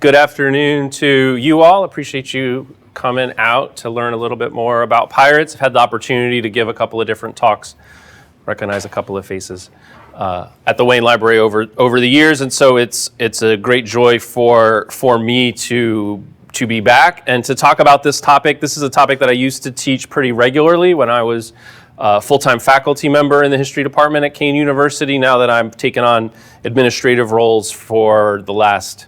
Good afternoon to you all. Appreciate you coming out to learn a little bit more about pirates. I've had the opportunity to give a couple of different talks, recognize a couple of faces at the Wayne Library over the years, and so it's a great joy for me to be back and to talk about this topic. This is a topic that I used to teach pretty regularly when I was a full-time faculty member in the history department at Kean University. Now that I'm taking on administrative roles for the last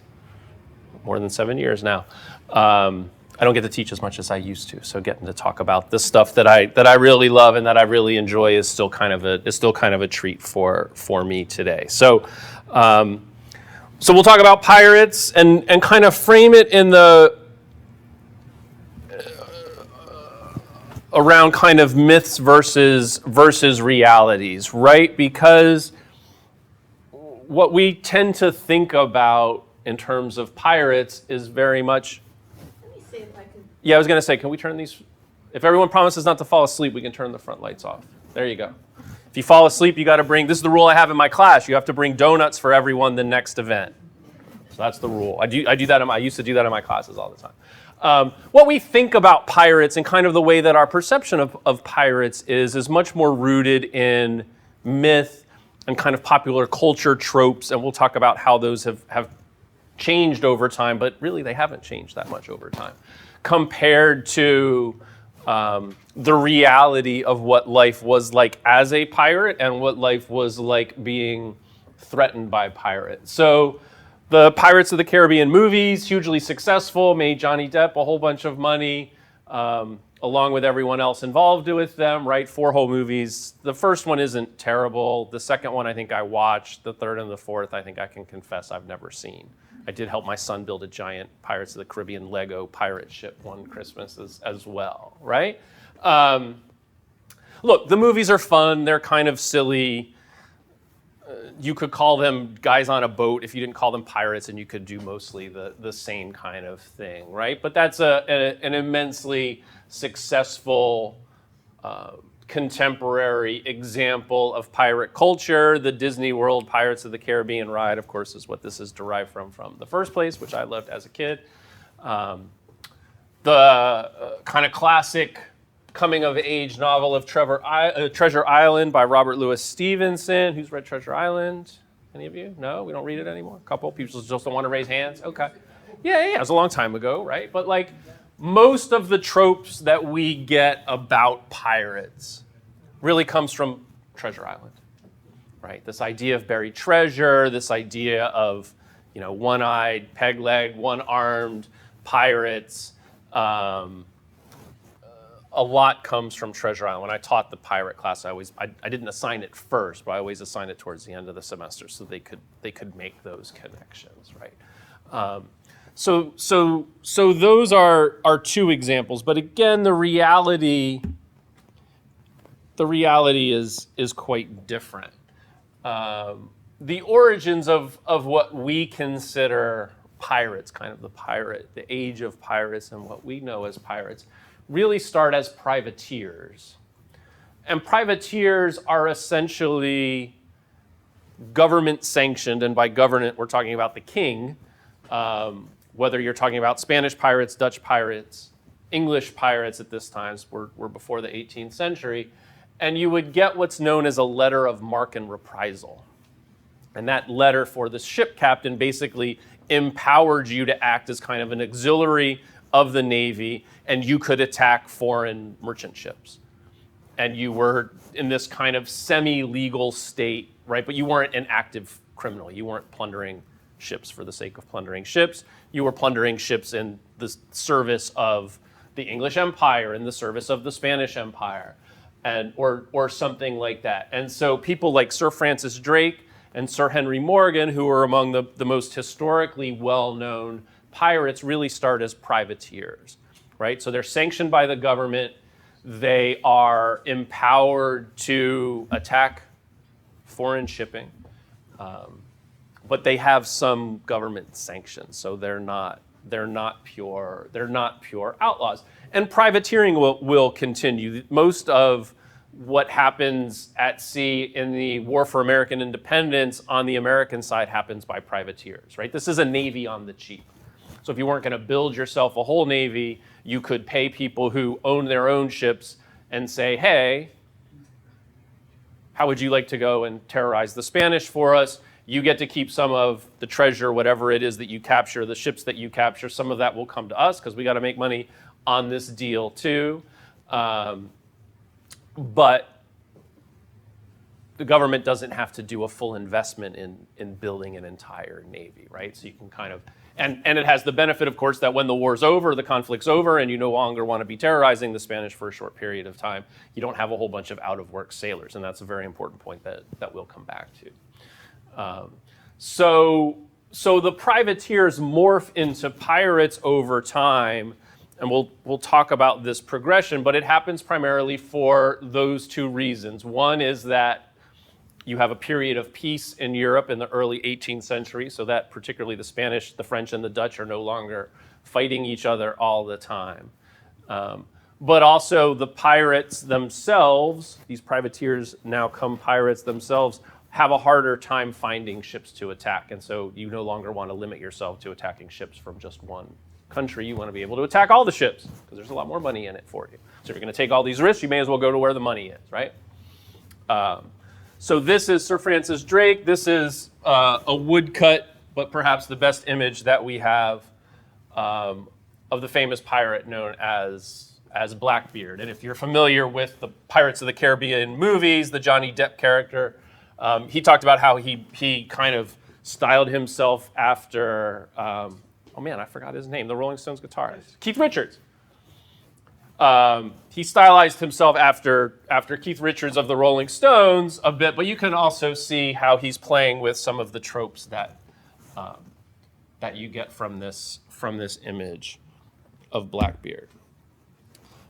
more than 7 years now, I don't get to teach as much as I used to. So getting to talk about the stuff that I really love and that I really enjoy is still kind of a treat for me today. So we'll talk about pirates and kind of frame it in the around kind of myths versus realities, right? Because what we tend to think about in terms of pirates is very much. Let me see if I can. Yeah, I was going to say, can we turn these? If everyone promises not to fall asleep, we can turn the front lights off. There you go. If you fall asleep, you got to bring. This is the rule I have in my class. You have to bring donuts for everyone the next event. So that's the rule. I do that. I used to do that in my classes all the time. What we think about pirates and kind of the way that our perception of pirates is much more rooted in myth and kind of popular culture tropes, and we'll talk about how those have changed over time, but really they haven't changed that much over time compared to the reality of what life was like as a pirate and what life was like being threatened by pirates. So the Pirates of the Caribbean movies, hugely successful, made Johnny Depp a whole bunch of money, along with everyone else involved with them, right? 4 whole movies. The first one isn't terrible. The second one I think I watched. The third and the fourth I think I can confess I've never seen. I did help my son build a giant Pirates of the Caribbean Lego pirate ship one Christmas as well, right? Look, the movies are fun. They're kind of silly. You could call them guys on a boat if you didn't call them pirates, and you could do mostly the same kind of thing, right? But that's an immensely successful contemporary example of pirate culture. The Disney World Pirates of the Caribbean ride, of course, is what this is derived from the first place, which I loved as a kid. The kind of classic coming-of-age novel of Treasure Island by Robert Louis Stevenson. Who's read Treasure Island? Any of you? No? We don't read it anymore? A couple? People just don't want to raise hands? Okay. Yeah, it was a long time ago, right? But like most of the tropes that we get about pirates really comes from Treasure Island, right? This idea of buried treasure, this idea of, one-eyed, peg-legged, one-armed pirates. A lot comes from Treasure Island. When I taught the pirate class, I didn't assign it first, but I always assigned it towards the end of the semester so they could make those connections, right? So those are 2 examples, but again, the reality is quite different. The origins of what we consider pirates, kind of the age of pirates and what we know as pirates, really start as privateers. And privateers are essentially government sanctioned, and by government we're talking about the king, whether you're talking about Spanish pirates, Dutch pirates, English pirates at this time, we're before the 18th century, and you would get what's known as a letter of marque and reprisal. And that letter for the ship captain basically empowered you to act as kind of an auxiliary of the Navy, and you could attack foreign merchant ships. And you were in this kind of semi-legal state, right? But you weren't an active criminal. You weren't plundering ships for the sake of plundering ships. You were plundering ships in the service of the English Empire, in the service of the Spanish Empire, and or something like that. And so people like Sir Francis Drake and Sir Henry Morgan, who are among the most historically well-known pirates, really start as privateers, right? So they're sanctioned by the government. They are empowered to attack foreign shipping, but they have some government sanctions, so they're not pure outlaws. And privateering will continue. Most of what happens at sea in the War for American Independence on the American side happens by privateers, right? This is a navy on the cheap. So if you weren't going to build yourself a whole navy, you could pay people who own their own ships and say, hey, how would you like to go and terrorize the Spanish for us? You get to keep some of the treasure, whatever it is that you capture, the ships that you capture. Some of that will come to us because we got to make money on this deal too. But the government doesn't have to do a full investment in building an entire navy, right? So you can kind of, and it has the benefit, of course, that when the war's over, the conflict's over, and you no longer want to be terrorizing the Spanish for a short period of time, you don't have a whole bunch of out-of-work sailors, and that's a very important point that we'll come back to. So the privateers morph into pirates over time, and we'll talk about this progression, but it happens primarily for those two reasons. One is that you have a period of peace in Europe in the early 18th century, so that particularly the Spanish, the French, and the Dutch are no longer fighting each other all the time. But also the pirates themselves, these privateers now come pirates themselves, have a harder time finding ships to attack. And so you no longer want to limit yourself to attacking ships from just one country. You want to be able to attack all the ships because there's a lot more money in it for you. So if you're going to take all these risks, you may as well go to where the money is, right? So this is Sir Francis Drake. This is a woodcut, but perhaps the best image that we have of the famous pirate known as Blackbeard. And if you're familiar with the Pirates of the Caribbean movies, the Johnny Depp character, he talked about how he kind of styled himself after, oh man, I forgot his name, the Rolling Stones guitarist, Keith Richards. He stylized himself after Keith Richards of the Rolling Stones a bit, but you can also see how he's playing with some of the tropes that you get from this image of Blackbeard.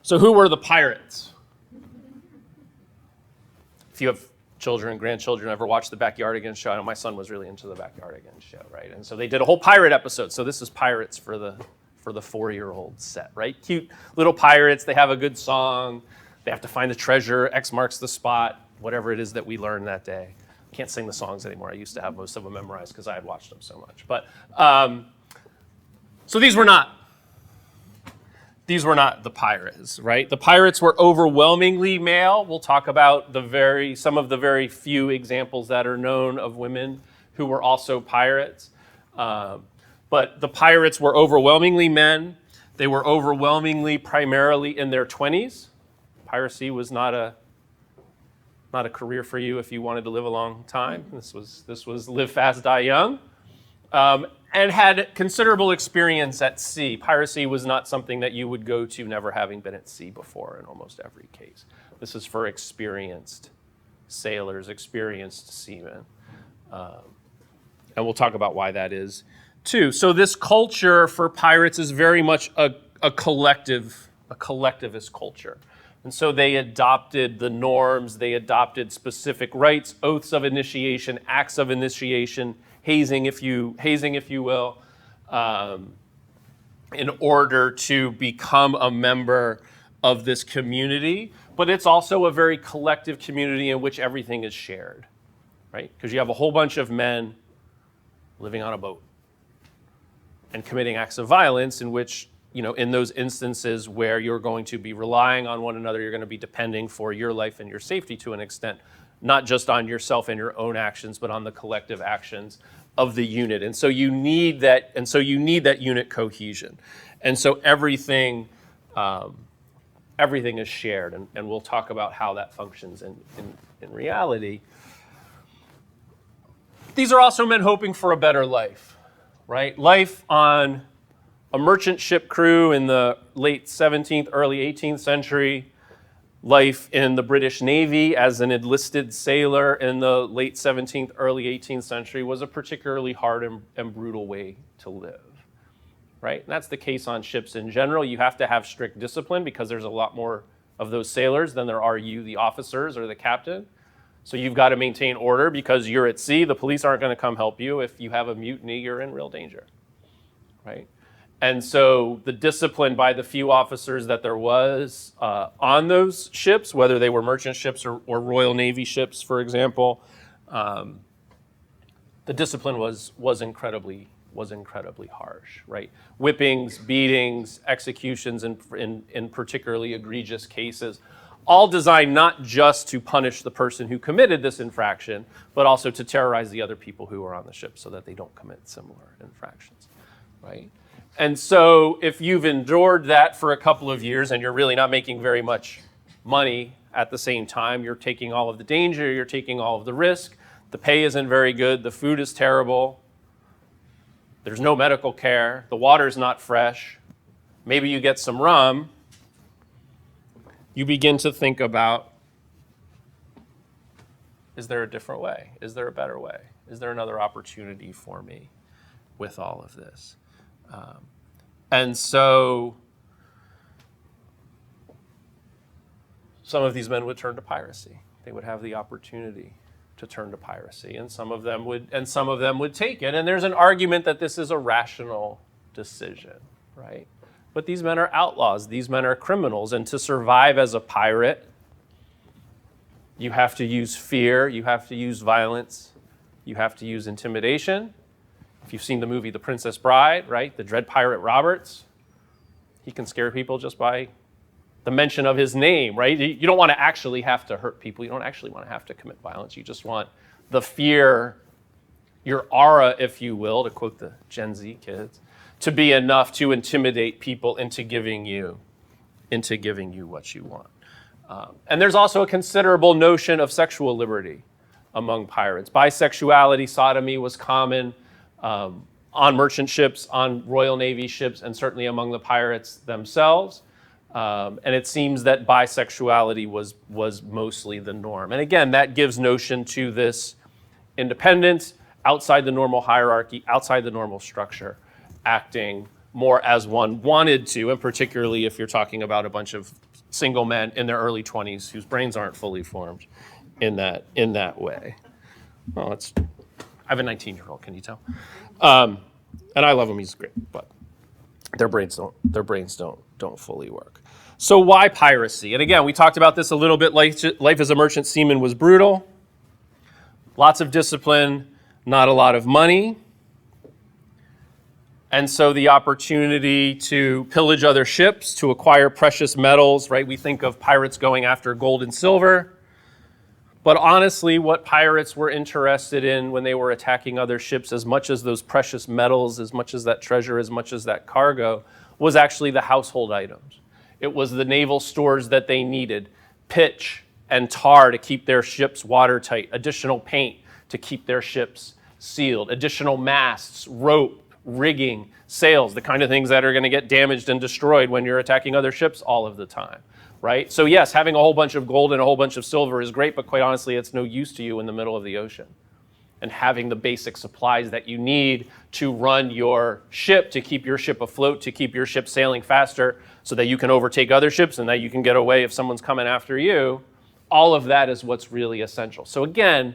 So who were the pirates? If you have children, grandchildren, ever watched the Backyardigans show? I know my son was really into the Backyardigans show, right? And so they did a whole pirate episode. So this is pirates for the 4-year-old set, right? Cute little pirates. They have a good song. They have to find the treasure. X marks the spot, whatever it is that we learned that day. Can't sing the songs anymore. I used to have most of them memorized because I had watched them so much. But so these were not the pirates, right? The pirates were overwhelmingly male. We'll talk about some of the very few examples that are known of women who were also pirates. But the pirates were overwhelmingly men. They were overwhelmingly primarily in their 20s. Piracy was not a career for you if you wanted to live a long time. This was live fast, die young. And had considerable experience at sea. Piracy was not something that you would go to never having been at sea before in almost every case. This is for experienced sailors, experienced seamen. And we'll talk about why that is too. So this culture for pirates is very much a collectivist culture. And so they adopted the norms, they adopted specific rites, oaths of initiation, acts of initiation, hazing, if you will, in order to become a member of this community. But it's also a very collective community in which everything is shared, right? Because you have a whole bunch of men living on a boat and committing acts of violence in which, in those instances where you're going to be relying on one another, you're going to be depending for your life and your safety to an extent, not just on yourself and your own actions, but on the collective actions of the unit. And so you need that unit cohesion. And so everything is shared, and we'll talk about how that functions in reality. These are also men hoping for a better life, right? Life on a merchant ship crew in the late 17th, early 18th century, life in the British Navy as an enlisted sailor in the late 17th, early 18th century was a particularly hard and brutal way to live, right? And that's the case on ships in general. You have to have strict discipline because there's a lot more of those sailors than there are you, the officers or the captain. So you've got to maintain order because you're at sea. The police aren't going to come help you. If you have a mutiny, you're in real danger, right? And so the discipline by the few officers that there was on those ships, whether they were merchant ships or Royal Navy ships, for example, the discipline was incredibly was incredibly harsh, right? Whippings, beatings, executions in particularly egregious cases, all designed not just to punish the person who committed this infraction, but also to terrorize the other people who are on the ship so that they don't commit similar infractions, right? And so if you've endured that for a couple of years and you're really not making very much money at the same time, you're taking all of the danger, you're taking all of the risk, the pay isn't very good, the food is terrible, there's no medical care, the water's not fresh, maybe you get some rum, you begin to think about, is there a different way? Is there a better way? Is there another opportunity for me with all of this? And so some of these men would turn to piracy. They would have the opportunity to turn to piracy, and some of them would take it. And there's an argument that this is a rational decision, right? But these men are outlaws. These men are criminals. And to survive as a pirate, you have to use fear. You have to use violence. You have to use intimidation. If you've seen the movie The Princess Bride, right? The dread pirate Roberts, he can scare people just by the mention of his name, right? You don't want to actually have to hurt people. You don't actually want to have to commit violence. You just want the fear, your aura, if you will, to quote the Gen Z kids, to be enough to intimidate people into giving you what you want. And there's also a considerable notion of sexual liberty among pirates. Bisexuality, sodomy was common on merchant ships, on Royal Navy ships, and certainly among the pirates themselves. And it seems that bisexuality was mostly the norm. And again, that gives notion to this independence outside the normal hierarchy, outside the normal structure, acting more as one wanted to, and particularly if you're talking about a bunch of single men in their early 20s whose brains aren't fully formed in that way. Well, I have a 19-year-old, can you tell? And I love him, he's great, but their brains don't fully work. So why piracy? And again, we talked about this a little bit. Life as a merchant seaman was brutal. Lots of discipline, not a lot of money. And so the opportunity to pillage other ships, to acquire precious metals, right? We think of pirates going after gold and silver. But honestly, what pirates were interested in when they were attacking other ships, as much as those precious metals, as much as that treasure, as much as that cargo, was actually the household items. It was the naval stores that they needed, pitch and tar to keep their ships watertight, additional paint to keep their ships sealed, additional masts, rope, rigging, sails, the kind of things that are going to get damaged and destroyed when you're attacking other ships all of the time, right? So yes, having a whole bunch of gold and a whole bunch of silver is great, but quite honestly, it's no use to you in the middle of the ocean. And having the basic supplies that you need to run your ship, to keep your ship afloat, to keep your ship sailing faster so that you can overtake other ships and that you can get away if someone's coming after you, all of that is what's really essential. So again,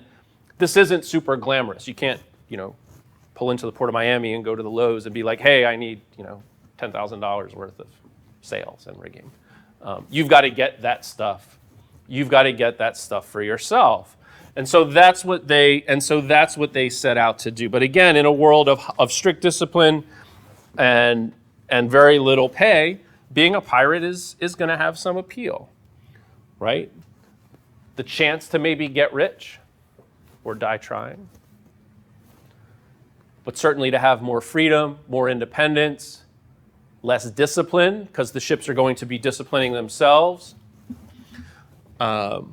this isn't super glamorous. You can't, pull into the Port of Miami and go to the Lowe's and be like, hey, I need, $10,000 worth of sails and rigging. You've got to get that stuff. You've got to get that stuff for yourself. And so that's what they set out to do. But again, in a world of strict discipline and very little pay, being a pirate is going to have some appeal, right? The chance to maybe get rich or die trying. But certainly to have more freedom, more independence, less discipline, because the ships are going to be disciplining themselves. And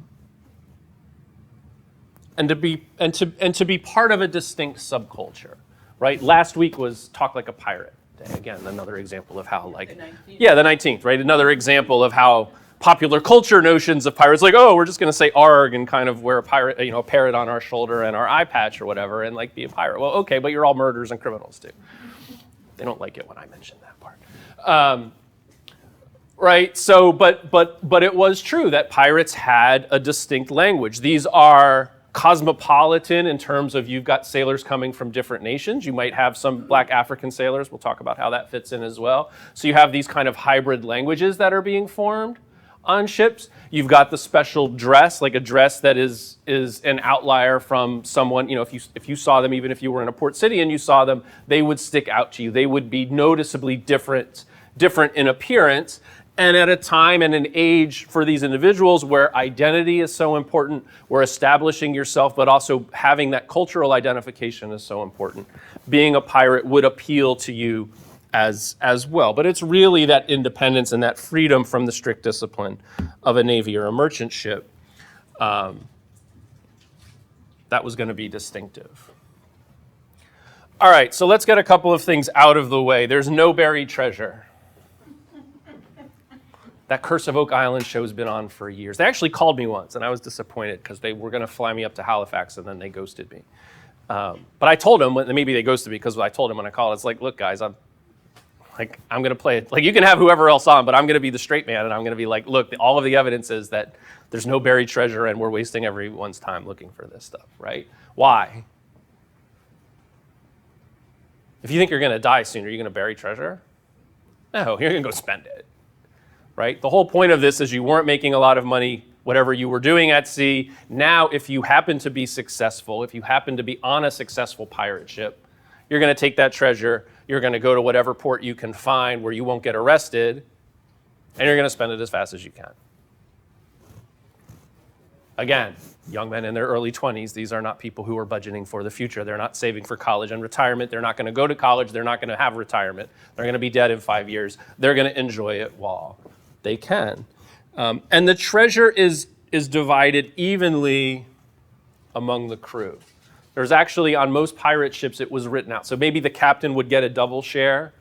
to be part of a distinct subculture, right? Last week was Talk Like a Pirate Day. Again, another example of how the 19th, right? Another example of how popular culture notions of pirates, like, oh, we're just going to say arg and kind of wear a pirate, a parrot on our shoulder and our eye patch or whatever, and be a pirate. Well, okay, but you're all murderers and criminals too. They don't like it when I mention that part. Right, so, but it was true that pirates had a distinct language. These are cosmopolitan in terms of you've got sailors coming from different nations. You might have some Black African sailors. We'll talk about how that fits in as well. So you have these kind of hybrid languages that are being formed. on ships. You've got the special dress, like a dress that is an outlier from someone. If you saw them, even if you were in a port city and you saw them, they would stick out to you. They would be noticeably different in appearance. And at a time and an age for these individuals where identity is so important, where establishing yourself, but also having that cultural identification is so important, being a pirate would appeal to you as well. But it's really that independence and that freedom from the strict discipline of a navy or a merchant ship that was going to be distinctive. All right, so let's get a couple of things out of the way. There's no buried treasure. That Curse of Oak Island show's been on for years. They actually called me once, and I was disappointed because they were going to fly me up to Halifax, and then they ghosted me. But I told them, maybe they ghosted me because I told them when I called, it's like, look, guys, I'm going to play it. Like, you can have whoever else on, but I'm going to be the straight man, and I'm going to be like, look, all of the evidence is that there's no buried treasure, and we're wasting everyone's time looking for this stuff, right? Why? If you think you're going to die soon, are you going to bury treasure? No, you're going to go spend it. Right? The whole point of this is you weren't making a lot of money, whatever you were doing at sea. Now, if you happen to be successful, if you happen to be on a successful pirate ship, you're going to take that treasure, you're going to go to whatever port you can find where you won't get arrested, and you're going to spend it as fast as you can. Again, young men in their early 20s, these are not people who are budgeting for the future. They're not saving for college and retirement. They're not going to go to college. They're not going to have retirement. They're going to be dead in 5 years. They're going to enjoy it while they can. And the treasure is divided evenly among the crew. There's actually, on most pirate ships, it was written out. So maybe the captain would get a double share.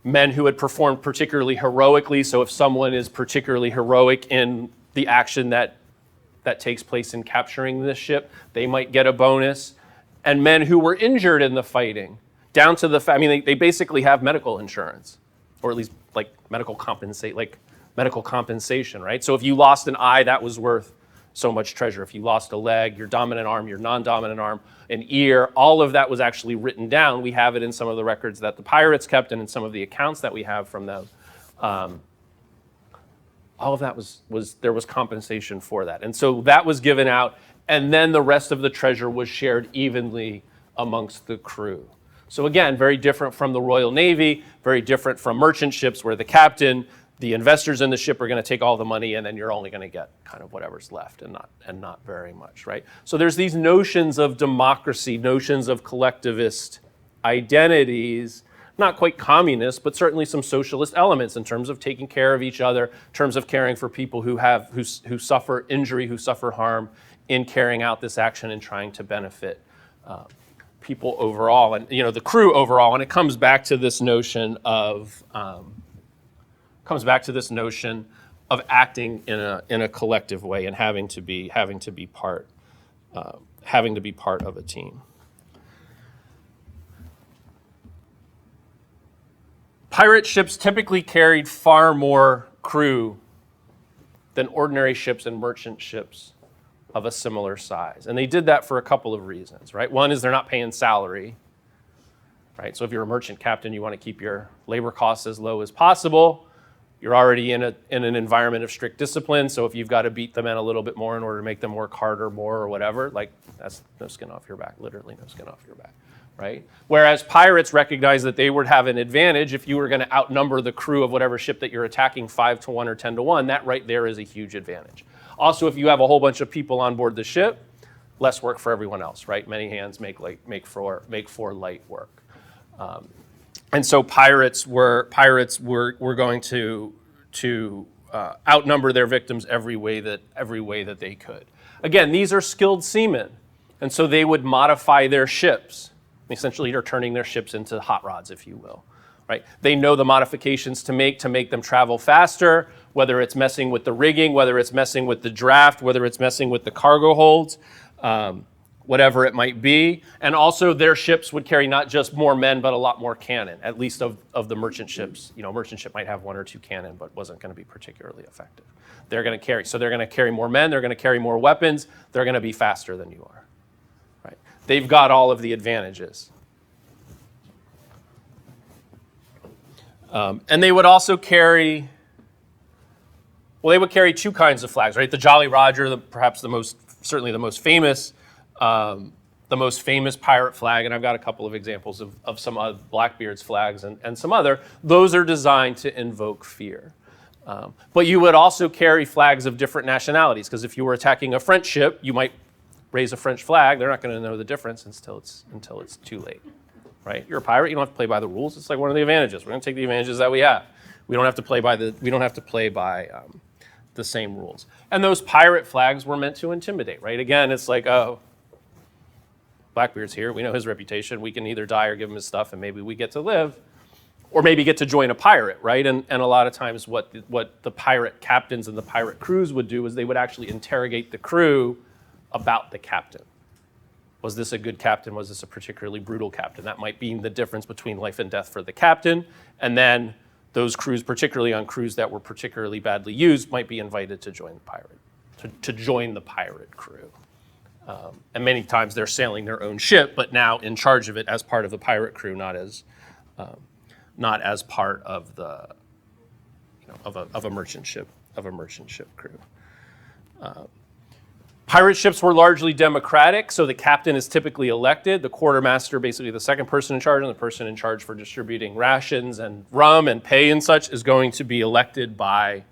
Men who had performed particularly heroically, so if someone is particularly heroic in the action that takes place in capturing this ship, they might get a bonus. And men who were injured in the fighting, down to the fact, they basically have medical insurance, or at least like medical compensation, right? So if you lost an eye, that was worth so much treasure. If you lost a leg, your dominant arm, your non-dominant arm, an ear, all of that was actually written down. We have it in some of the records that the pirates kept and in some of the accounts that we have from them. All of that there was compensation for that. And so that was given out, and then the rest of the treasure was shared evenly amongst the crew. So again, very different from the Royal Navy, very different from merchant ships where the captain, the investors in the ship are going to take all the money, and then you're only going to get kind of whatever's left and not very much, right? So there's these notions of democracy, notions of collectivist identities, not quite communist, but certainly some socialist elements in terms of taking care of each other, in terms of caring for people who suffer injury, who suffer harm in carrying out this action and trying to benefit people overall, and the crew overall. And it comes back to this notion of acting in a collective way and having to be part of a team. Pirate ships typically carried far more crew than ordinary ships and merchant ships of a similar size. And they did that for a couple of reasons, right? One is they're not paying salary, right? So if you're a merchant captain, you want to keep your labor costs as low as possible. You're already in an environment of strict discipline, so if you've got to beat the men a little bit more in order to make them work harder, more, or whatever, like, that's no skin off your back, literally no skin off your back, right? Whereas pirates recognize that they would have an advantage if you were going to outnumber the crew of whatever ship that you're attacking 5-1 or 10-1, that right there is a huge advantage. Also, if you have a whole bunch of people on board the ship, less work for everyone else, right? Many hands make for light work. And so pirates were going to outnumber their victims every way that they could. Again, these are skilled seamen, and so they would modify their ships. Essentially, they're turning their ships into hot rods, if you will. Right? They know the modifications to make them travel faster, whether it's messing with the rigging, whether it's messing with the draft, whether it's messing with the cargo holds, whatever it might be. And also their ships would carry not just more men, but a lot more cannon, at least of the merchant ships. Merchant ship might have 1 or 2 cannon, but wasn't going to be particularly effective. They're going to carry more men, they're going to carry more weapons, they're going to be faster than you are. Right? They've got all of the advantages. And they would also carry Well, they would carry two kinds of flags, right? The Jolly Roger, certainly the most famous pirate flag, and I've got a couple of examples of some of Blackbeard's flags and some other. Those are designed to invoke fear. But you would also carry flags of different nationalities, because if you were attacking a French ship, you might raise a French flag. They're not going to know the difference until it's too late, right? You're a pirate. You don't have to play by the rules. It's like one of the advantages. We're going to take the advantages that we have. We don't have to play by the same rules. And those pirate flags were meant to intimidate, right? Again, it's like, oh, Blackbeard's here. We know his reputation. We can either die or give him his stuff, and maybe we get to live, or maybe get to join a pirate, right? And a lot of times what the pirate captains and the pirate crews would do is they would actually interrogate the crew about the captain. Was this a good captain? Was this a particularly brutal captain? That might be the difference between life and death for the captain. And then those crews, particularly on crews that were particularly badly used, might be invited to join the pirate, to join the pirate crew. And many times they're sailing their own ship, but now in charge of it as part of the pirate crew, not as part of the of a merchant ship crew. Pirate ships were largely democratic, so the captain is typically elected. The quartermaster, basically the second person in charge, and the person in charge for distributing rations and rum and pay and such, is going to be elected by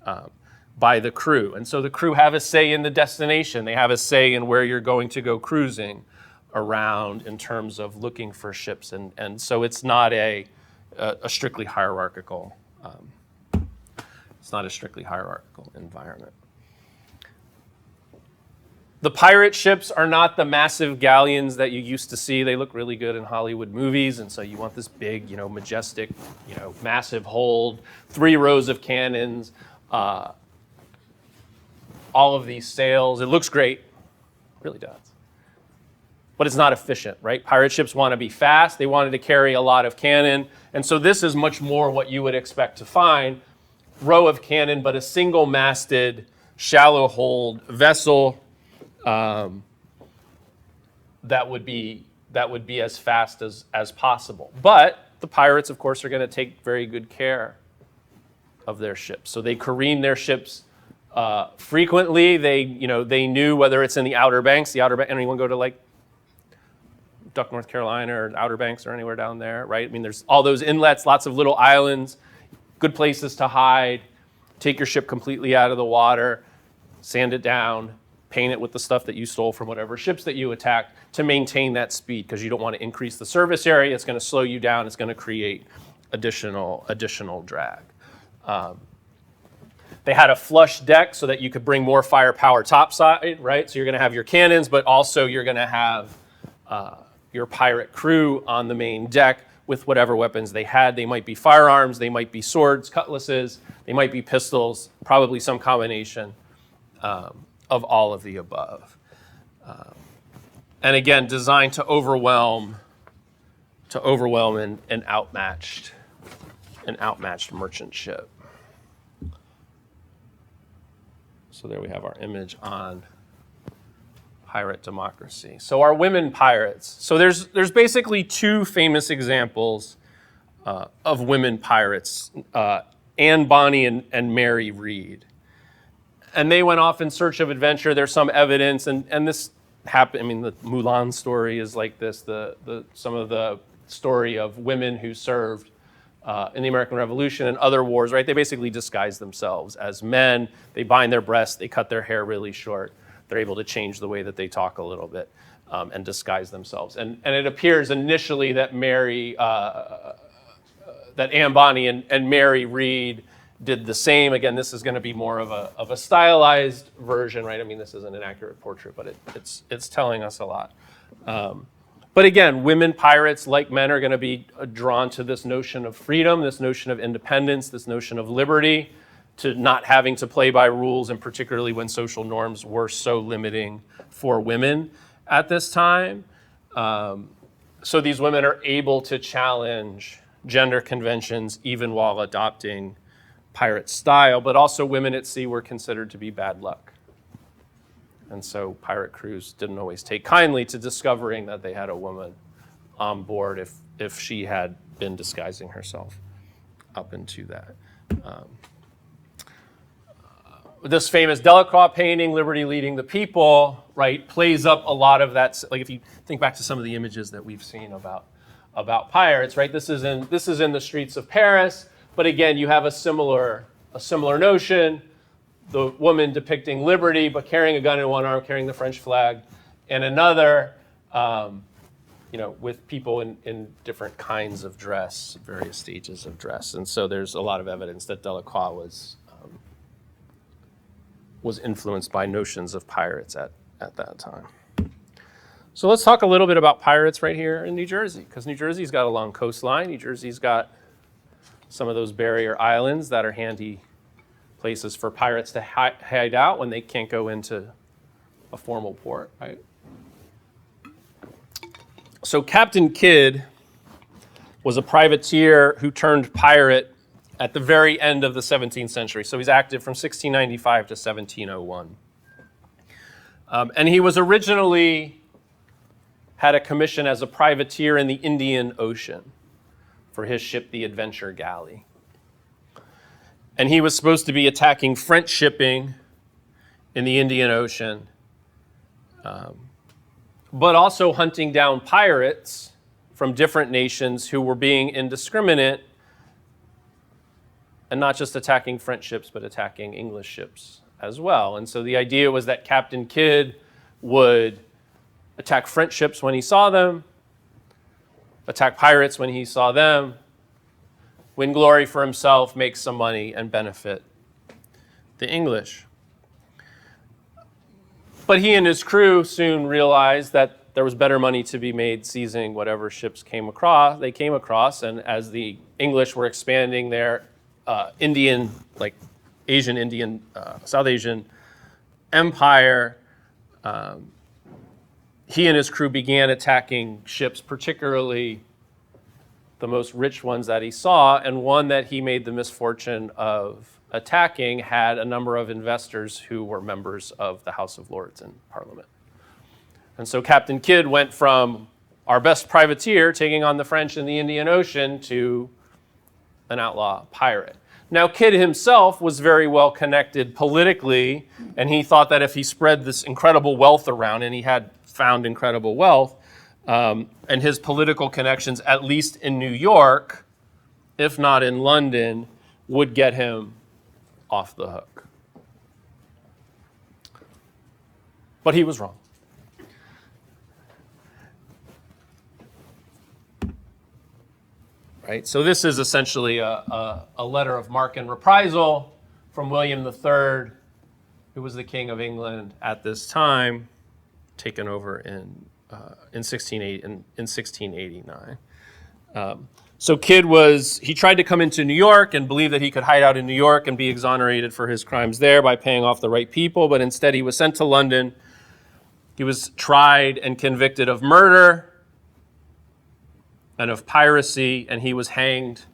the crew. And so the crew have a say in the destination. They have a say in where you're going to go cruising around in terms of looking for ships. And so it's not a strictly hierarchical environment. The pirate ships are not the massive galleons that you used to see. They look really good in Hollywood movies, and so you want this big, majestic, massive hold, 3 rows of cannons, all of these sails. It looks great, it really does. But it's not efficient, right? Pirate ships want to be fast. They wanted to carry a lot of cannon, and so this is much more what you would expect to find. Row of cannon, but a single-masted, shallow hold vessel. That would be as fast as possible. But the pirates, of course, are going to take very good care of their ships. So they careen their ships frequently. They knew whether it's in the Outer Banks. Anyone go to like Duck, North Carolina, or Outer Banks, or anywhere down there, right? I mean, there's all those inlets, lots of little islands, good places to hide. Take your ship completely out of the water, sand it down, paint it with the stuff that you stole from whatever ships that you attacked to maintain that speed, because you don't want to increase the service area. It's going to slow you down. It's going to create additional drag. They had a flush deck so that you could bring more firepower topside, right? So you're going to have your cannons, but also you're going to have your pirate crew on the main deck with whatever weapons they had. They might be firearms, they might be swords, cutlasses, they might be pistols, probably some combination of all of the above. And again, designed to overwhelm an outmatched merchant ship. So there we have our image on pirate democracy. So our women pirates. So there's basically 2 famous examples of women pirates, Anne Bonny and Mary Read. And they went off in search of adventure. There's some evidence, and this happened. I mean, the Mulan story is like this. Some of the story of women who served in the American Revolution and other wars, right? They basically disguise themselves as men. They bind their breasts. They cut their hair really short. They're able to change the way that they talk a little bit and disguise themselves. And it appears initially that that Anne Bonny and Mary Read did the same. Again, this is going to be more of a stylized version, right? I mean, this isn't an accurate portrait, but it's telling us a lot. But again, women pirates, like men, are going to be drawn to this notion of freedom, this notion of independence, this notion of liberty, to not having to play by rules, and particularly when social norms were so limiting for women at this time. So these women are able to challenge gender conventions even while adopting pirate style, but also women at sea were considered to be bad luck. And so pirate crews didn't always take kindly to discovering that they had a woman on board if she had been disguising herself up into that. this famous Delacroix painting, Liberty Leading the People, right, plays up a lot of that. Like if you think back to some of the images that we've seen about pirates, right? This is in the streets of Paris, but again, you have a similar notion. The woman depicting liberty, but carrying a gun in one arm, carrying the French flag in another, with people in different kinds of dress, various stages of dress. And so there's a lot of evidence that Delacroix was influenced by notions of pirates at that time. So let's talk a little bit about pirates right here in New Jersey, because New Jersey's got a long coastline. New Jersey's got some of those barrier islands that are handy places for pirates to hide out when they can't go into a formal port, right? So Captain Kidd was a privateer who turned pirate at the very end of the 17th century. So he's active from 1695 to 1701. And he was originally had a commission as a privateer in the Indian Ocean for his ship, the Adventure Galley. And he was supposed to be attacking French shipping in the Indian Ocean, but also hunting down pirates from different nations who were being indiscriminate and not just attacking French ships, but attacking English ships as well. And so the idea was that Captain Kidd would attack French ships when he saw them, attack pirates when he saw them, win glory for himself, make some money, and benefit the English. But he and his crew soon realized that there was better money to be made seizing whatever ships they came across, and as the English were expanding their Indian, like Asian, Indian, South Asian empire, he and his crew began attacking ships, particularly the most rich ones that he saw, and one that he made the misfortune of attacking had a number of investors who were members of the House of Lords in Parliament. And so Captain Kidd went from our best privateer taking on the French in the Indian Ocean to an outlaw pirate. Now, Kidd himself was very well connected politically, and he thought that if he spread this incredible wealth around, and he had found incredible wealth, and his political connections, at least in New York, if not in London, would get him off the hook. But he was wrong. Right? So this is essentially a letter of marque and reprisal from William III, who was the King of England at this time, taken over in 1689. So Kidd he tried to come into New York and believed that he could hide out in New York and be exonerated for his crimes there by paying off the right people, but instead he was sent to London. He was tried and convicted of murder and of piracy, and he was hanged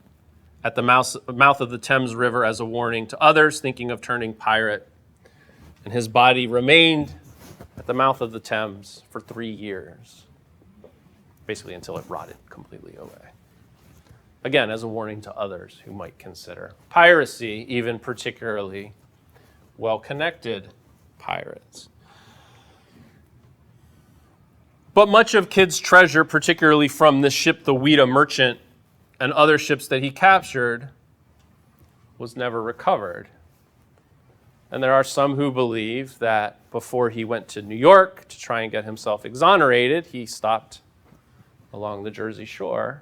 at the mouth of the Thames River as a warning to others thinking of turning pirate. And his body remained at the mouth of the Thames for 3 years, basically until it rotted completely away. Again, as a warning to others who might consider piracy, even particularly well-connected pirates. But much of Kidd's treasure, particularly from the ship, the Ouida Merchant, and other ships that he captured, was never recovered. And there are some who believe that before he went to New York to try and get himself exonerated, he stopped along the Jersey shore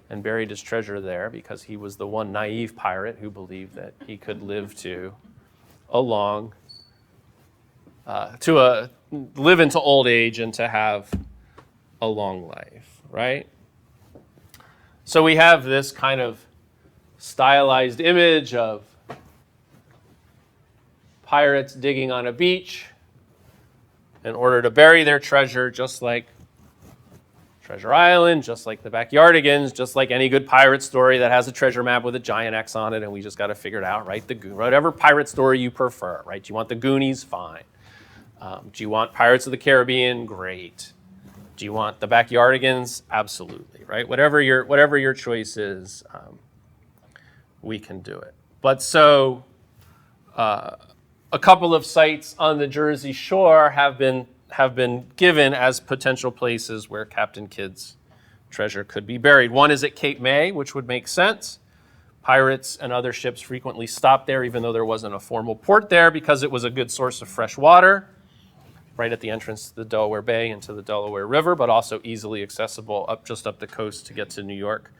and buried his treasure there because he was the one naive pirate who believed that he could live live into old age and to have a long life, right? So we have this kind of stylized image of pirates digging on a beach in order to bury their treasure, just like Treasure Island, just like the Backyardigans, just like any good pirate story that has a treasure map with a giant X on it, and we just got to figure it out, right? Whatever pirate story you prefer, right? Do you want the Goonies? Fine. Do you want Pirates of the Caribbean? Great. Do you want the Backyardigans? Absolutely, right? Whatever your choice is, we can do it. But so A couple of sites on the Jersey Shore have been given as potential places where Captain Kidd's treasure could be buried. One is at Cape May, which would make sense. Pirates and other ships frequently stopped there, even though there wasn't a formal port there, because it was a good source of fresh water, right at the entrance to the Delaware Bay and to the Delaware River, but also easily accessible just up the coast to get to New York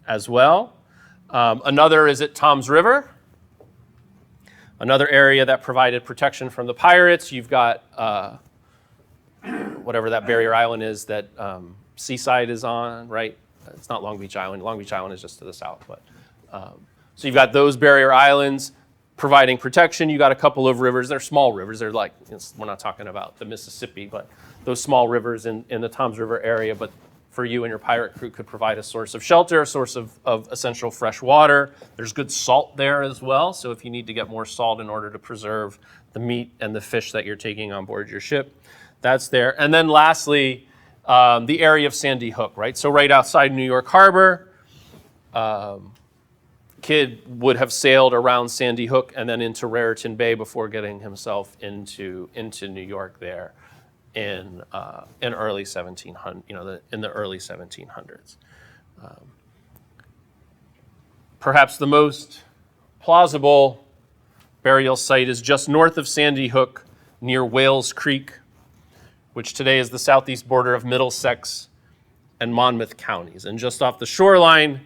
as well. Another is at Tom's River, another area that provided protection from the pirates. You've got whatever that barrier island is that Seaside is on, right? It's not Long Beach Island. Long Beach Island is just to the south. But so you've got those barrier islands providing protection. You got a couple of rivers. They're small rivers. They're like, we're not talking about the Mississippi, but those small rivers in the Toms River area. But for you and your pirate crew could provide a source of shelter, a source of essential fresh water. There's good salt there as well. So if you need to get more salt in order to preserve the meat and the fish that you're taking on board your ship, that's there. And then lastly, the area of Sandy Hook, right? So right outside New York Harbor, Kidd would have sailed around Sandy Hook and then into Raritan Bay before getting himself into New York there in early 1700, in the early 1700s. Perhaps the most plausible burial site is just north of Sandy Hook near Wales Creek, which today is the southeast border of Middlesex and Monmouth counties. And just off the shoreline,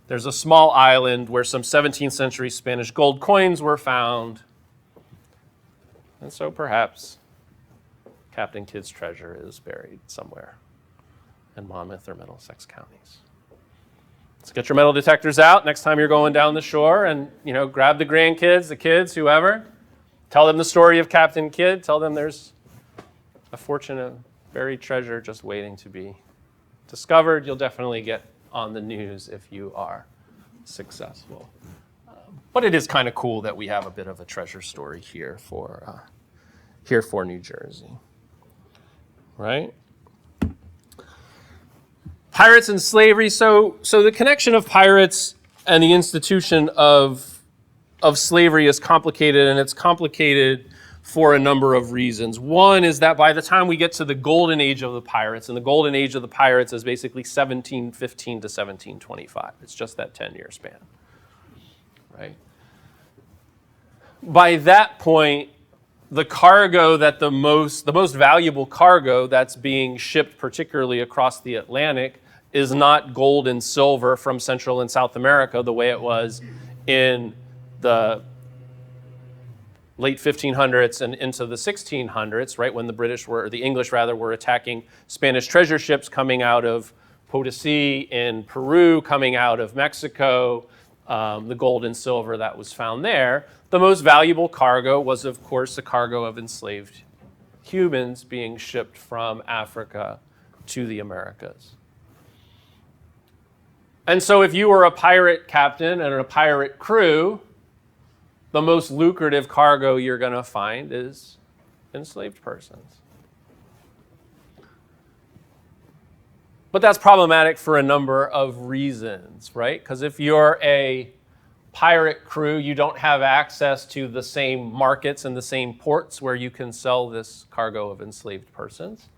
there's a small island where some 17th century Spanish gold coins were found. And so perhaps Captain Kidd's treasure is buried somewhere in Monmouth or Middlesex counties. So get your metal detectors out next time you're going down the shore and, grab the grandkids, the kids, whoever. Tell them the story of Captain Kidd. Tell them there's a fortunate buried treasure just waiting to be discovered. You'll definitely get on the news if you are successful. But it is kind of cool that we have a bit of a treasure story here for New Jersey, right? Pirates and slavery. So the connection of pirates and the institution of slavery is complicated, and it's complicated for a number of reasons. One is that by the time we get to the golden age of the pirates, and the golden age of the pirates is basically 1715 to 1725. It's just that 10-year span, right? By that point, the cargo that the most valuable cargo that's being shipped, particularly across the Atlantic, is not gold and silver from Central and South America the way it was in the late 1500s and into the 1600s, right, when the English were attacking Spanish treasure ships coming out of Potosi in Peru, coming out of Mexico, the gold and silver that was found there. The most valuable cargo was, of course, the cargo of enslaved humans being shipped from Africa to the Americas. And so if you were a pirate captain and a pirate crew, the most lucrative cargo you're going to find is enslaved persons. But that's problematic for a number of reasons, right? Because if you're a pirate crew, you don't have access to the same markets and the same ports where you can sell this cargo of enslaved persons.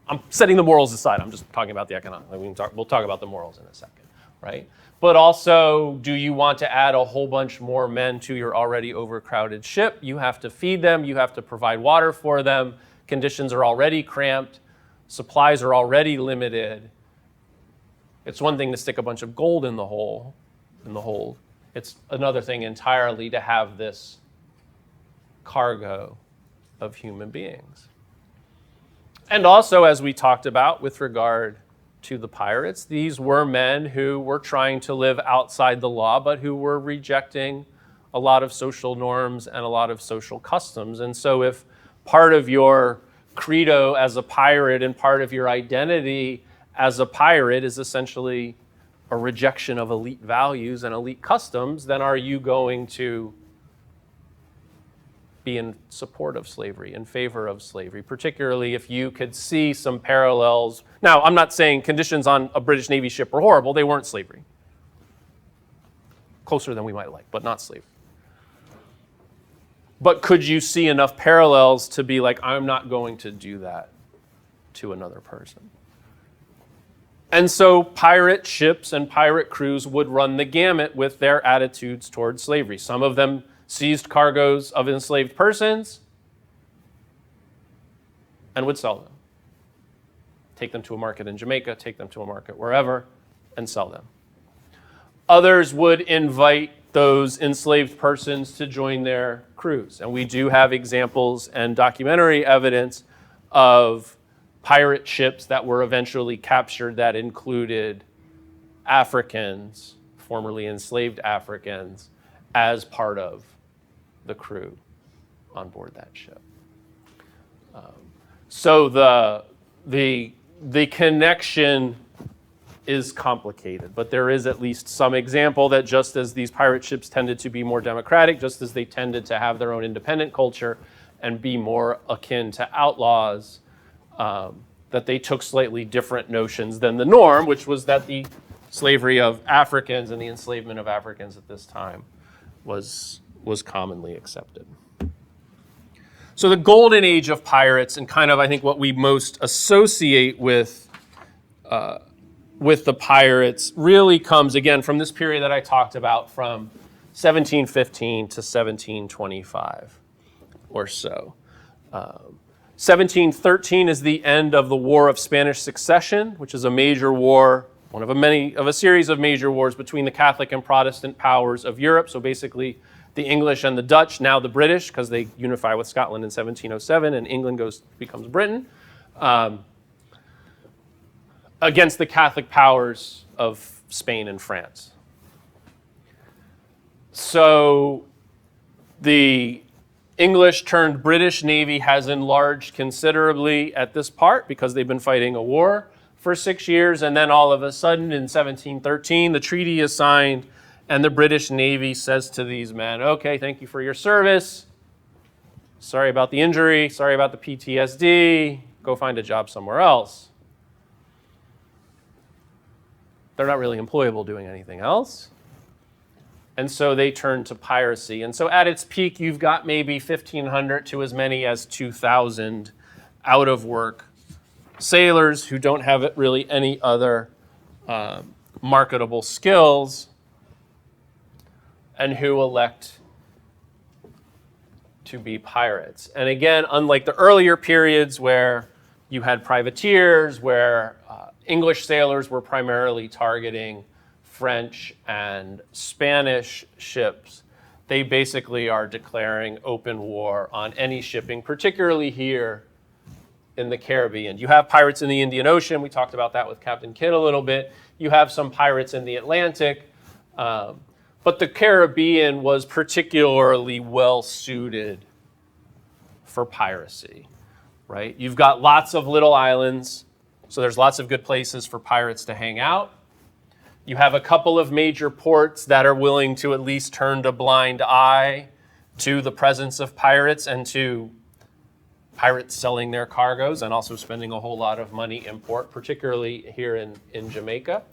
I'm setting the morals aside. I'm just talking about the economic. We'll talk about the morals in a second, right? But also, do you want to add a whole bunch more men to your already overcrowded ship? You have to feed them. You have to provide water for them. Conditions are already cramped. Supplies are already limited. It's one thing to stick a bunch of gold in the hold. It's another thing entirely to have this cargo of human beings. And also, as we talked about with regard to the pirates, these were men who were trying to live outside the law, but who were rejecting a lot of social norms and a lot of social customs. And so if part of your credo as a pirate and part of your identity as a pirate is essentially a rejection of elite values and elite customs, then are you going to be in support of slavery, in favor of slavery, particularly if you could see some parallels? Now, I'm not saying conditions on a British Navy ship were horrible. They weren't slavery. Closer than we might like, but not slavery. But could you see enough parallels to be like, I'm not going to do that to another person? And so pirate ships and pirate crews would run the gamut with their attitudes towards slavery. Some of them seized cargoes of enslaved persons and would sell them. Take them to a market in Jamaica, take them to a market wherever, and sell them. Others would invite those enslaved persons to join their crews. And we do have examples and documentary evidence of pirate ships that were eventually captured that included Africans, formerly enslaved Africans, as part of the crew on board that ship. So the connection is complicated, but there is at least some example that just as these pirate ships tended to be more democratic, just as they tended to have their own independent culture and be more akin to outlaws, that they took slightly different notions than the norm, which was that the slavery of Africans and the enslavement of Africans at this time was commonly accepted. So the golden age of pirates, and kind of I think what we most associate with the pirates, really comes again from this period that I talked about, from 1715 to 1725 or so. 1713 is the end of the War of Spanish Succession, which is a major war, one of a series of major wars between the Catholic and Protestant powers of Europe. So basically the English and the Dutch, now the British, because they unify with Scotland in 1707 and England becomes Britain, against the Catholic powers of Spain and France. So the English turned British Navy has enlarged considerably at this part because they've been fighting a war for 6 years, and then all of a sudden in 1713 the treaty is signed and the British Navy says to these men, okay, thank you for your service, sorry about the injury, sorry about the PTSD, go find a job somewhere else. They're not really employable doing anything else. And so they turn to piracy. And so at its peak, you've got maybe 1,500 to as many as 2,000 out of work sailors who don't have really any other marketable skills and who elect to be pirates. And again, unlike the earlier periods where you had privateers, where English sailors were primarily targeting French and Spanish ships, they basically are declaring open war on any shipping, particularly here in the Caribbean. You have pirates in the Indian Ocean. We talked about that with Captain Kidd a little bit. You have some pirates in the Atlantic. But the Caribbean was particularly well suited for piracy, right? You've got lots of little islands, so there's lots of good places for pirates to hang out. You have a couple of major ports that are willing to at least turn a blind eye to the presence of pirates and to pirates selling their cargoes and also spending a whole lot of money in port, particularly here in Jamaica.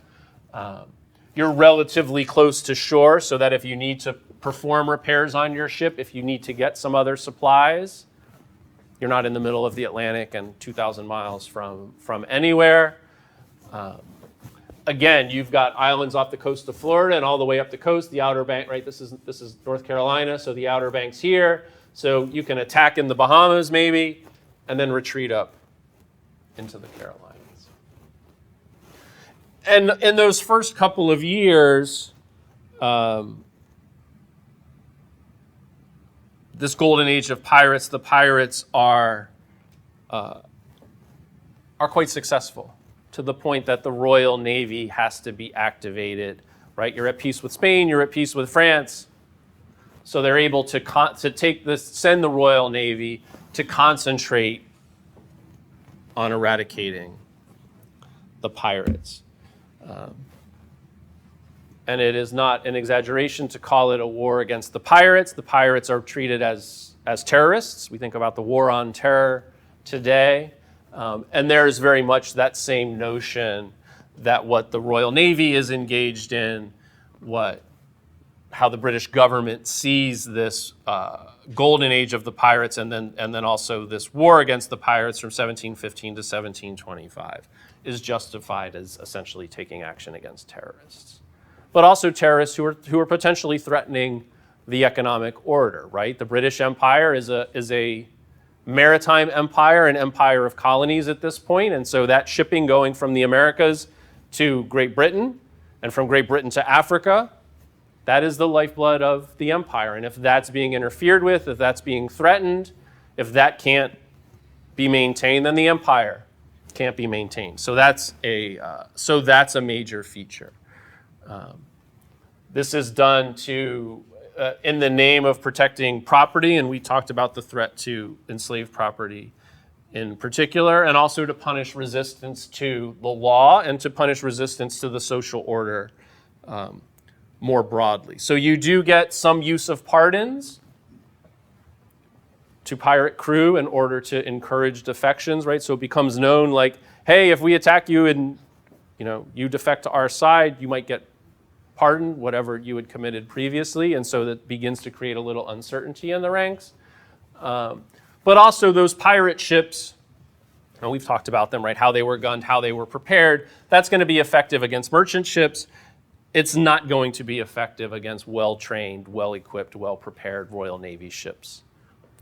You're relatively close to shore so that if you need to perform repairs on your ship, if you need to get some other supplies, you're not in the middle of the Atlantic and 2,000 miles from anywhere. Again, you've got islands off the coast of Florida and all the way up the coast, the outer bank, right? This is North Carolina, so the outer bank's here. So you can attack in the Bahamas maybe, and then retreat up into the Carolinas. And in those first couple of years, this golden age of pirates, the pirates are quite successful, to the point that the Royal Navy has to be activated, right? You're at peace with Spain, you're at peace with France. So they're able to send the Royal Navy to concentrate on eradicating the pirates. And it is not an exaggeration to call it a war against the pirates. The pirates are treated as terrorists. We think about the war on terror today. And there is very much that same notion that what the Royal Navy is engaged in, what how the British government sees this golden age of the pirates, and then also this war against the pirates from 1715 to 1725 is justified as essentially taking action against terrorists, but also terrorists who are potentially threatening the economic order. Right, the British Empire is a maritime empire, an empire of colonies at this point, and so that shipping going from the Americas to Great Britain and from Great Britain to Africa, that is the lifeblood of the empire. And if that's being interfered with, if that's being threatened, if that can't be maintained, then the empire can't be maintained. So that's a major feature. This is done to in the name of protecting property, and we talked about the threat to enslaved property in particular, and also to punish resistance to the law and to punish resistance to the social order more broadly. So you do get some use of pardons to pirate crew in order to encourage defections, right? So it becomes known like, hey, if we attack you and you defect to our side, you might get pardoned, whatever you had committed previously, and so that begins to create a little uncertainty in the ranks. But also those pirate ships, and we've talked about them, right? How they were gunned, how they were prepared. That's going to be effective against merchant ships. It's not going to be effective against well-trained, well-equipped, well-prepared Royal Navy ships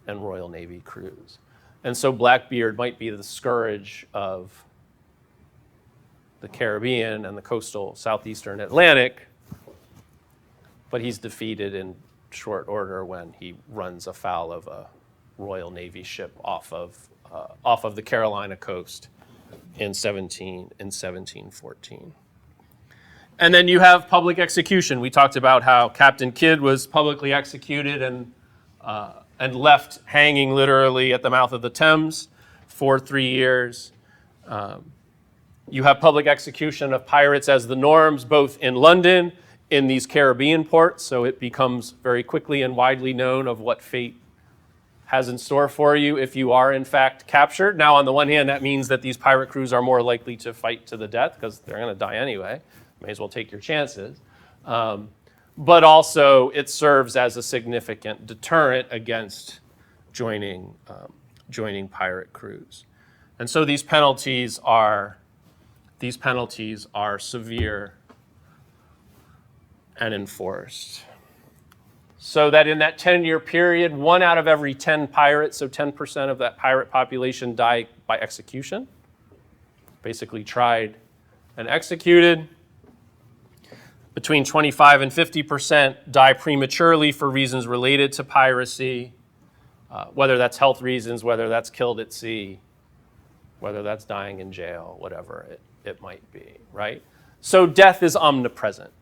and Royal Navy crews. And so Blackbeard might be the scourge of the Caribbean and the coastal southeastern Atlantic, but he's defeated in short order when he runs afoul of a Royal Navy ship off of the Carolina coast in 1714. And then you have public execution. We talked about how Captain Kidd was publicly executed and left hanging literally at the mouth of the Thames for 3 years. You have public execution of pirates as the norms, both in London, in these Caribbean ports, so it becomes very quickly and widely known of what fate has in store for you if you are in fact captured. Now, on the one hand, that means that these pirate crews are more likely to fight to the death because they're going to die anyway. May as well take your chances. But also, it serves as a significant deterrent against joining pirate crews. And so these penalties are severe and enforced. So that in that 10-year period, 1 out of every 10 pirates, so 10% of that pirate population, die by execution, basically tried and executed. Between 25 and 50% die prematurely for reasons related to piracy, whether that's health reasons, whether that's killed at sea, whether that's dying in jail, whatever it might be, right? So death is omnipresent.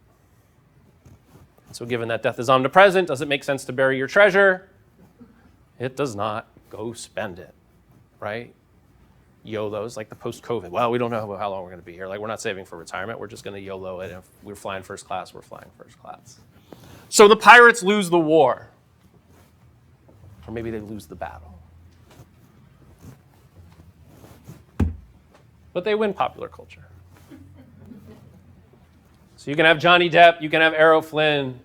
So given that death is omnipresent, does it make sense to bury your treasure? It does not. Go spend it, right? YOLOs, like the post-COVID. Well, we don't know how long we're going to be here. Like, we're not saving for retirement. We're just going to YOLO it. If we're flying first class, we're flying first class. So the pirates lose the war. Or maybe they lose the battle. But they win popular culture. So you can have Johnny Depp, you can have Errol Flynn,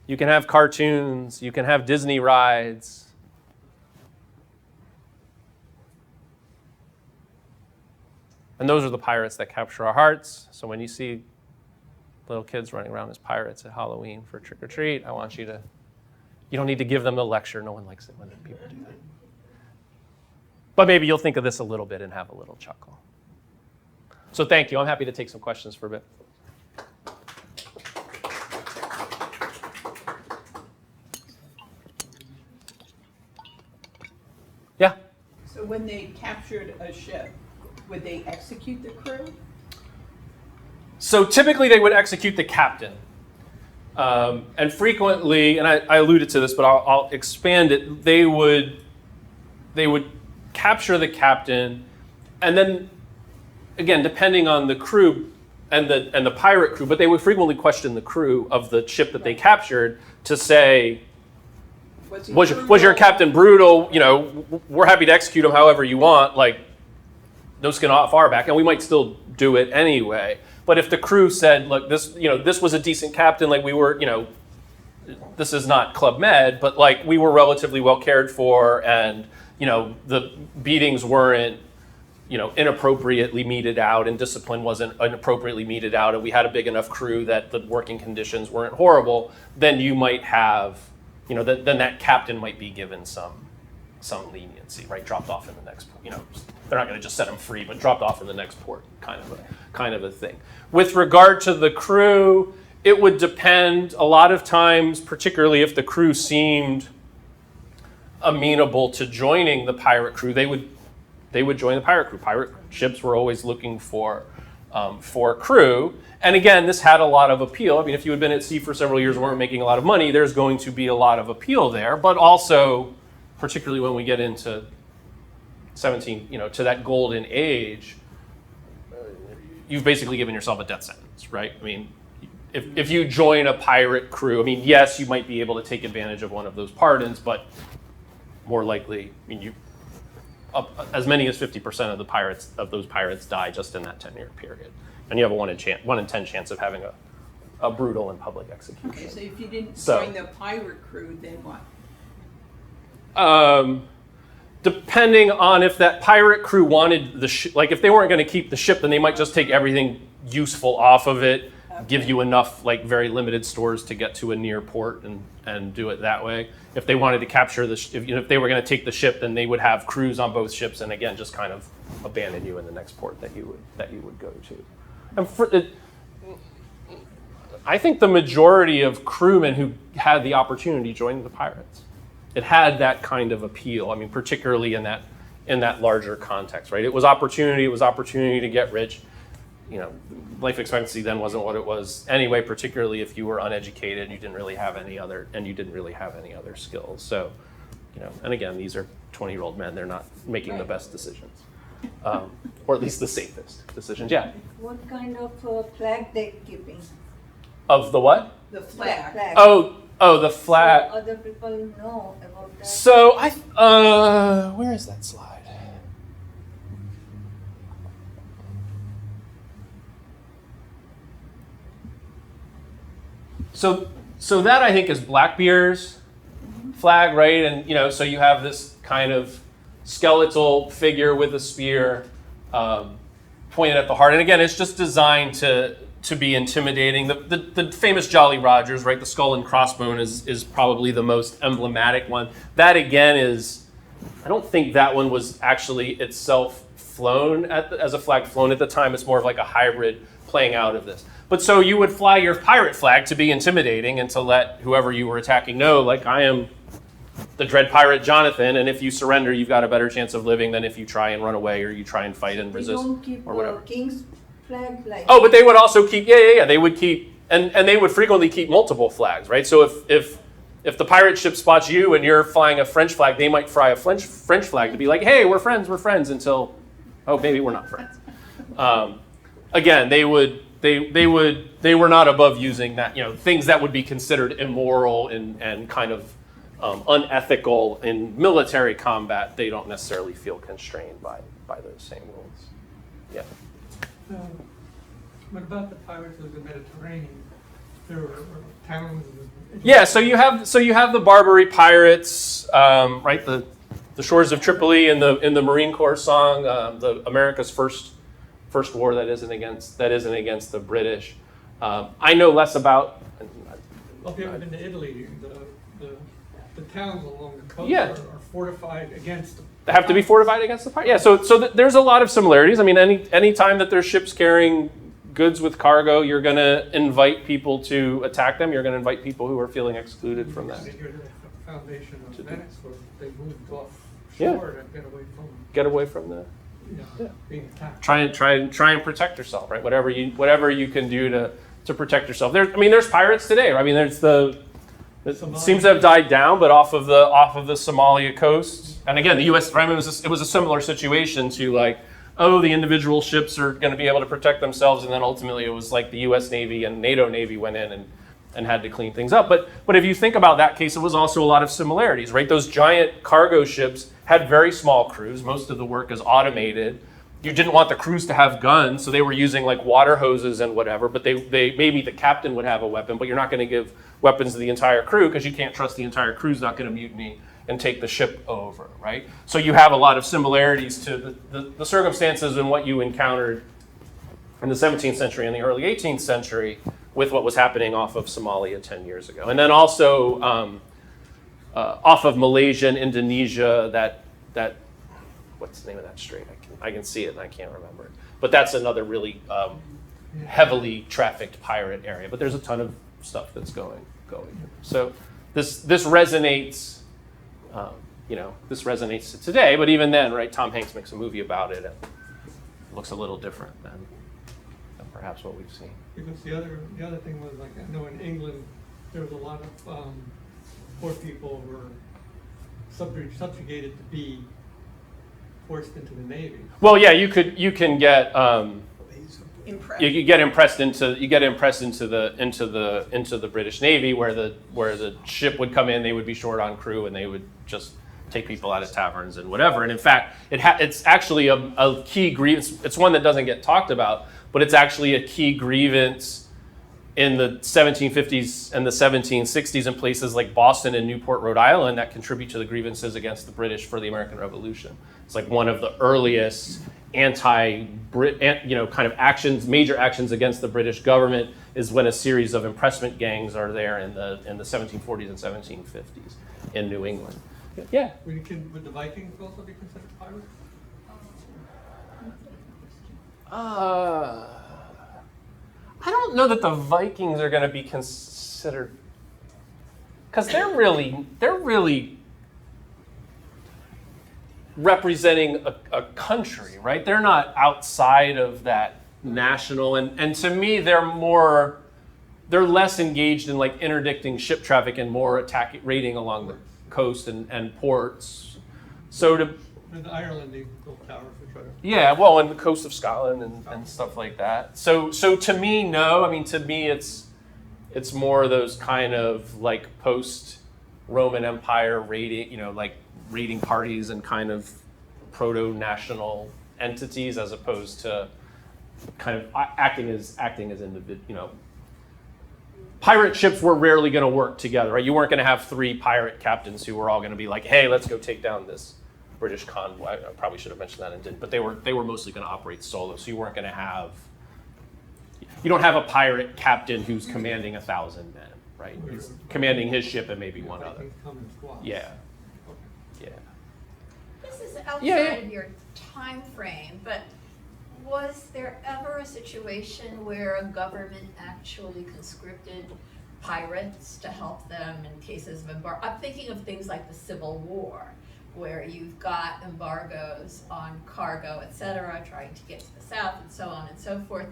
you can have cartoons, you can have Disney rides. And those are the pirates that capture our hearts. So when you see little kids running around as pirates at Halloween for trick or treat, I want you don't need to give them the lecture. No one likes it when people do that. But maybe you'll think of this a little bit and have a little chuckle. So thank you. I'm happy to take some questions for a bit. Yeah? So when they captured a ship, would they execute the crew? So typically they would execute the captain. And frequently, and I alluded to this, but I'll expand it, they would capture the captain, and then, again, depending on the crew and the pirate crew, but they would frequently question the crew of the ship that they captured to say, was your captain brutal? We're happy to execute him however you want, like, no skin off our back, and we might still do it anyway. But if the crew said, look, this was a decent captain, like we were, this is not Club Med, but like we were relatively well cared for, and the beatings weren't inappropriately meted out, and discipline wasn't inappropriately meted out, and we had a big enough crew that the working conditions weren't horrible, then you might have, then that captain might be given some leniency, right? Dropped off in the next, they're not going to just set them free, but dropped off in the next port, kind of a thing. With regard to the crew, it would depend a lot of times, particularly if the crew seemed amenable to joining the pirate crew, they would join the pirate crew. Pirate ships were always looking for crew. And again, this had a lot of appeal. I mean, if you had been at sea for several years and weren't making a lot of money, there's going to be a lot of appeal there. But also, particularly when we get into 17, to that golden age, you've basically given yourself a death sentence, right? I mean, if you join a pirate crew, I mean, yes, you might be able to take advantage of one of those pardons, but more likely, I mean, as many as 50% of those pirates die just in that 10-year period, and you have a 1 in 10 chance of having a brutal and public execution. Okay, so if you didn't So- join the pirate crew, then what? Depending on if that pirate crew wanted the ship, like if they weren't going to keep the ship, then they might just take everything useful off of it, give you enough like very limited stores to get to a near port and do it that way. If they wanted to capture if they were going to take the ship, then they would have crews on both ships, and again, just kind of abandon you in the next port that you would go to. And I think the majority of crewmen who had the opportunity joined the pirates. It had that kind of appeal. I mean, particularly in that larger context, right? It was opportunity. It was opportunity to get rich. Life expectancy then wasn't what it was anyway. Particularly if you were uneducated and you didn't really have any other skills. So, and again, these are 20-year-old men. They're not making the best decisions, or at least the safest decisions. Yeah. What kind of flag they're keeping? Of the what? The flag. Oh, the flag. So other people know about that. So where is that slide? So that I think is Blackbeard's flag, right? And so you have this kind of skeletal figure with a spear pointed at the heart. And again, it's just designed to be intimidating. The famous Jolly Rogers, right? The skull and crossbone is probably the most emblematic one. That again I don't think that one was actually itself flown as a flag flown at the time. It's more of like a hybrid playing out of this. But so you would fly your pirate flag to be intimidating and to let whoever you were attacking know, like, I am the dread pirate Jonathan, and if you surrender, you've got a better chance of living than if you try and run away or you try and fight and They resist don't keep or whatever. king's flag like. Oh, but they would also keep, yeah. They would keep, and they would frequently keep multiple flags, right? So if the pirate ship spots you and you're flying a French flag, they might fly a French flag to be like, hey, we're friends, until, oh, maybe we're not friends. Again, they were not above using that, things that would be considered immoral and kind of unethical in military combat. They don't necessarily feel constrained by those same rules. Yeah. What about the pirates of the Mediterranean? There were towns. Yeah, so you have the Barbary pirates, right? The shores of Tripoli in the Marine Corps song, the America's first war that isn't against the British. I know less about. Well, if you've ever been to Italy, the towns along the coast Yeah. are fortified against. They have to be fortified against the pirates. Yeah, so there's a lot of similarities. I mean, any time that there's ships carrying goods with cargo, you're going to invite people to attack them. You're going to invite people who are feeling excluded from that. You're the foundation of Venice, where they moved off Yeah. shore to Get away from the. being attacked. Try and protect yourself, right? Whatever you can do to protect yourself. There's pirates today. Right? I mean, it seems to have died down, but off of the Somalia coast. And again, the U.S. Right, it was a similar situation to like, oh, the individual ships are going to be able to protect themselves, and then ultimately it was like the U.S. Navy and NATO Navy went in and had to clean things up. But if you think about that case, it was also a lot of similarities, right? Those giant cargo ships had very small crews. Most of the work is automated. you didn't want the crews to have guns, so they were using like water hoses and whatever, but they maybe the captain would have a weapon, but you're not going to give weapons to the entire crew because you can't trust the entire crew's not going to mutiny and take the ship over, right? So you have a lot of similarities to the circumstances and what you encountered in the 17th century and the early 18th century with what was happening off of Somalia 10 years ago. And then also off of Malaysia and Indonesia, that what's the name of that strait? I can see it and I can't remember it. But that's another really heavily trafficked pirate area. But there's a ton of stuff that's going here. So this resonates, this resonates to today. But even then, right? Tom Hanks makes a movie about it, and it looks a little different than perhaps what we've seen. Because the other thing was, like, I know in England there was a lot of poor people were subjugated to be forced into the Navy. Well, yeah, you can get Impressed. you get impressed into the British Navy where the ship would come in, they would be short on crew, and they would just take people out of taverns and whatever. And in fact, it's actually a key grievance. It's one that doesn't get talked about, but it's actually a key grievance in the 1750s and the 1760s in places like Boston and Newport, Rhode Island, that contribute to the grievances against the British for the American Revolution. It's like one of the earliest anti-Brit, kind of actions, major actions against the British government is when a series of impressment gangs are there in the 1740s and 1750s in New England. Yeah. Would the Vikings also be considered pirates? I don't know that the Vikings are going to be considered, because they're really representing a country, right? They're not outside of that national, and to me, they're less engaged in like interdicting ship traffic and more raiding along the coast and ports. So In Ireland, they built towers to try to... Yeah, well, and the coast of Scotland and stuff like that. So to me, no. I mean, to me, it's more those kind of like post-Roman Empire raiding, like raiding parties and kind of proto-national entities, as opposed to kind of acting as individual. Pirate ships were rarely going to work together, right? You weren't going to have three pirate captains who were all going to be like, "Hey, let's go take down this British convoy." I probably should have mentioned that and didn't, but they were mostly going to operate solo, so you weren't going to have. You don't have a pirate captain who's commanding 1,000 men, right? He's commanding his ship and maybe one other. Yeah. Yeah. This is outside Yeah. of your time frame, but was there ever a situation where a government actually conscripted pirates to help them in cases of embargo? I'm thinking of things like the Civil War, where you've got embargoes on cargo, et cetera, trying to get to the South and so on and so forth.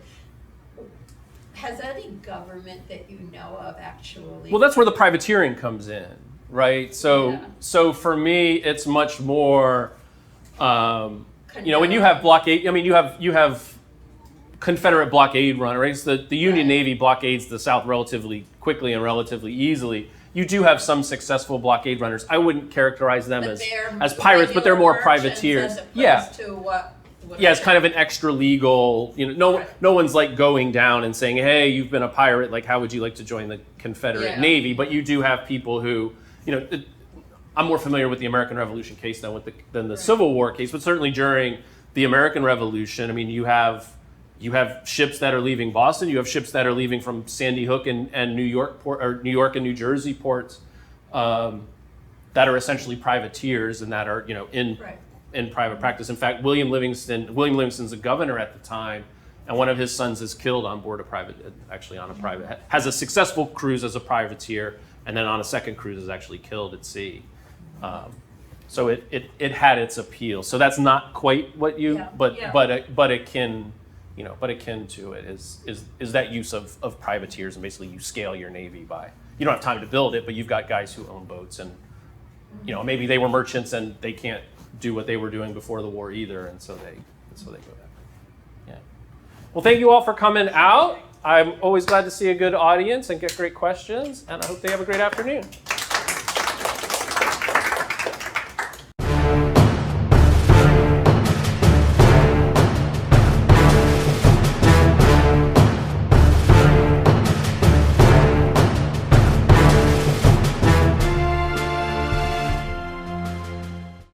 Has any government that you know of actually? Well, that's where the privateering comes in, right? So for me, it's much more, when you have blockade. I mean, you have Confederate blockade runners. The Union Navy blockades the South relatively quickly and relatively easily. You do have some successful blockade runners. I wouldn't characterize them as pirates, but they're more privateers. Yeah. Yeah, it's kind of an extra legal, no one's like going down and saying, "Hey, you've been a pirate, like how would you like to join the Confederate Navy?" But you do have people who, I'm more familiar with the American Revolution case than the Civil War case, but certainly during the American Revolution, I mean, you have ships that are leaving Boston, you have ships that are leaving from Sandy Hook and New York and New Jersey ports that are essentially privateers and that are in private practice. In fact, William Livingston's a governor at the time, and one of his sons is killed on board has a successful cruise as a privateer, and then on a second cruise is actually killed at sea. So it had its appeal. So that's not quite what but akin to it is that use of privateers, and basically you scale your navy by, you don't have time to build it, but you've got guys who own boats, and maybe they were merchants and they can't do what they were doing before the war either, and so they go back. Yeah. Well, thank you all for coming out. I'm always glad to see a good audience and get great questions, and I hope they have a great afternoon.